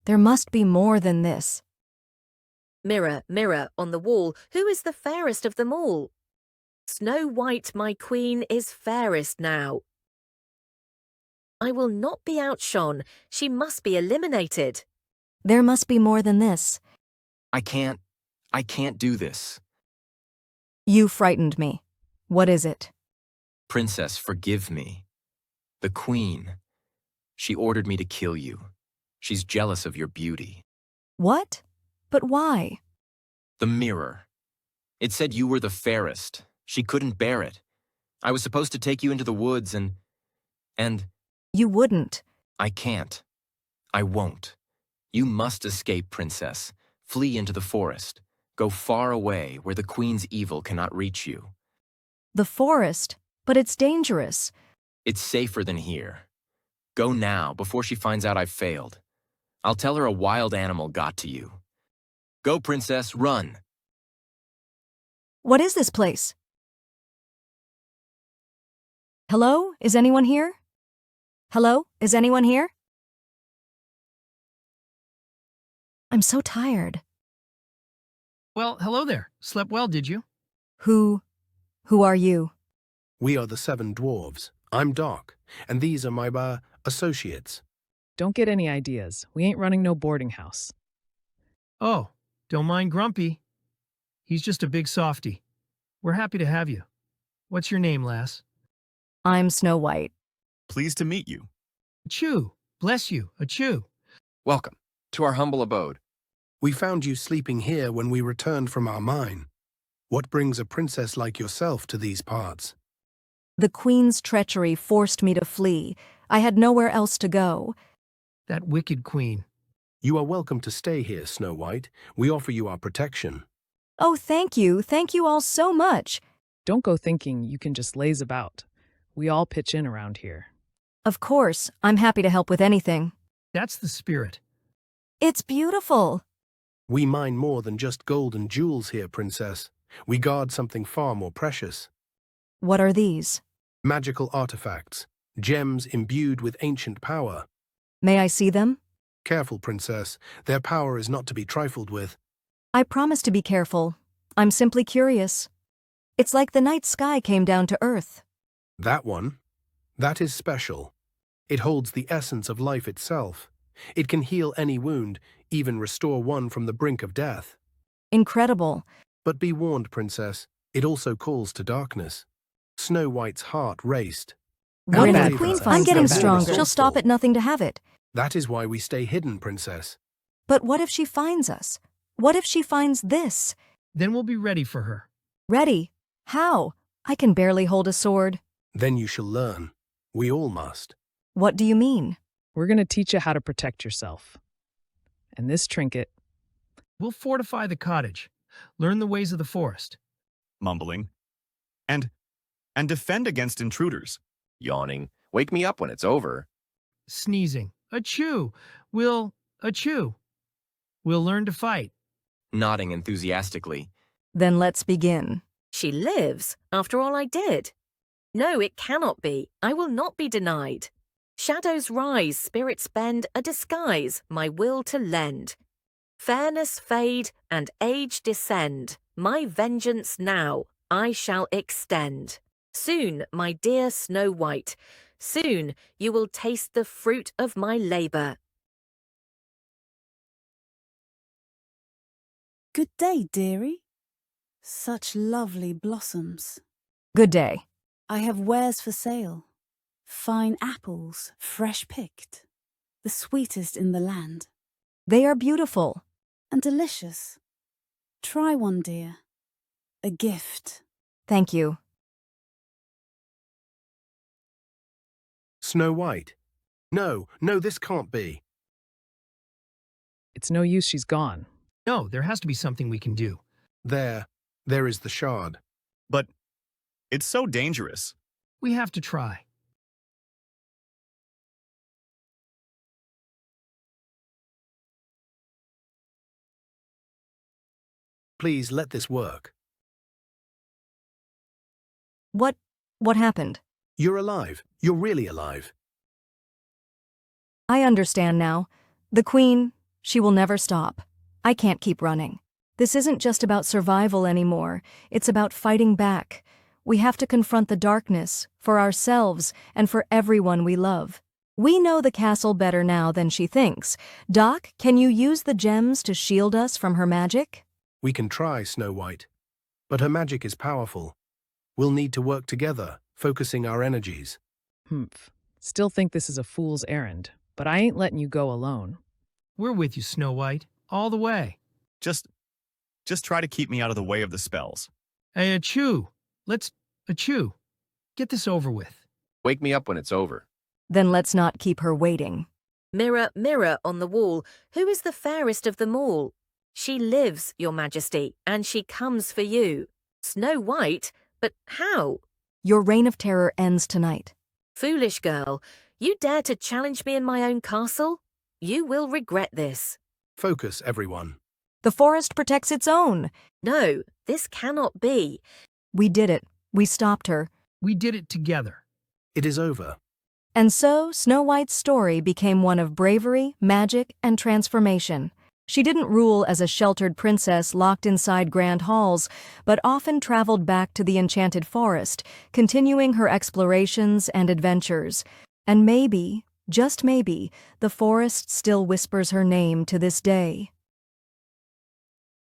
There must be more than this. Mirror, mirror on the wall, who is the fairest of them all? Snow White, my queen, is fairest now. I will not be outshone. She must be eliminated. There must be more than this. I can't do this. You frightened me. What is it? Princess, forgive me. The queen. She ordered me to kill you. She's jealous of your beauty. What? But why? The mirror. It said you were the fairest. She couldn't bear it. I was supposed to take you into the woods and... You wouldn't. I can't. I won't. You must escape, Princess. Flee into the forest. Go far away where the queen's evil cannot reach you. The forest? But it's dangerous. It's safer than here. Go now, before she finds out I've failed. I'll tell her a wild animal got to you. Go, Princess, run. What is this place? Hello? Is anyone here? Hello? Is anyone here? I'm so tired. Well, hello there. Slept well, did you? Who are you? We are the 7 dwarves. I'm Doc, and these are my, associates. Don't get any ideas. We ain't running no boarding house. Oh, don't mind Grumpy. He's just a big softy. We're happy to have you. What's your name, lass? I'm Snow White. Pleased to meet you. Achoo. Bless you. Achoo. Welcome to our humble abode. We found you sleeping here when we returned from our mine. What brings a princess like yourself to these parts? The queen's treachery forced me to flee. I had nowhere else to go. That wicked queen. You are welcome to stay here, Snow White. We offer you our protection. Oh, thank you. Thank you all so much. Don't go thinking you can just laze about. We all pitch in around here. Of course, I'm happy to help with anything. That's the spirit. It's beautiful. We mine more than just gold and jewels here, Princess. We guard something far more precious. What are these? Magical artifacts, gems imbued with ancient power. May I see them? Careful, Princess. Their power is not to be trifled with. I promise to be careful. I'm simply curious. It's like the night sky came down to earth. That one? That is special. It holds the essence of life itself. It can heal any wound, even restore one from the brink of death. Incredible. But be warned, Princess, it also calls to darkness. Snow White's heart raced. What if How the brave queen her. finds I'm getting How stronger. resourceful. She'll stop at nothing to have it. That is why we stay hidden, Princess. But what if she finds us? What if she finds this? Then we'll be ready for her. Ready? How? I can barely hold a sword. Then you shall learn. We all must. What do you mean? We're going to teach you how to protect yourself. And this trinket, We'll fortify the cottage. Learn the ways of the forest. Mumbling. And defend against intruders. Yawning. Wake me up when it's over. Sneezing. Achoo. Achoo. We'll learn to fight. Nodding enthusiastically. Then let's begin. She lives, after all I did. No, it cannot be. I will not be denied. Shadows rise, spirits bend, a disguise, my will to lend. Fairness fade, and age descend. My vengeance now I shall extend. Soon, my dear Snow White, soon you will taste the fruit of my labor. Good day, dearie. Such lovely blossoms. Good day. I have wares for sale. Fine apples, fresh picked. The sweetest in the land. They are beautiful. And delicious. Try one, dear. A gift. Thank you. Snow White. No, this can't be. it's no use, she's gone. No, there has to be something we can do. There is the shard. But it's so dangerous. We have to try. Please let this work. What happened? You're alive. You're really alive. I understand now. The queen, She will never stop. I can't keep running. This isn't just about survival anymore, it's about fighting back. We have to confront the darkness, for ourselves and for everyone we love. We know the castle better now than she thinks. Doc, can you use the gems to shield us from her magic? We can try, Snow White. But her magic is powerful. We'll need to work together, focusing our energies. Humph. Still think this is a fool's errand, but I ain't letting you go alone. We're with you, Snow White, all the way. Just try to keep me out of the way of the spells. Hey, achoo. Let's achoo. Get this over with. Wake me up when it's over. Then let's not keep her waiting. Mirror, mirror on the wall, who is the fairest of them all? She lives, your majesty, and she comes for you. Snow White? But how? Your reign of terror ends tonight. Foolish girl, you dare to challenge me in my own castle? You will regret this. Focus, everyone. The forest protects its own. No, this cannot be. We did it. We stopped her. We did it together. It is over. And so, Snow White's story became one of bravery, magic, and transformation. She didn't rule as a sheltered princess locked inside grand halls, but often traveled back to the Enchanted Forest, continuing her explorations and adventures. And maybe, just maybe, the forest still whispers her name to this day.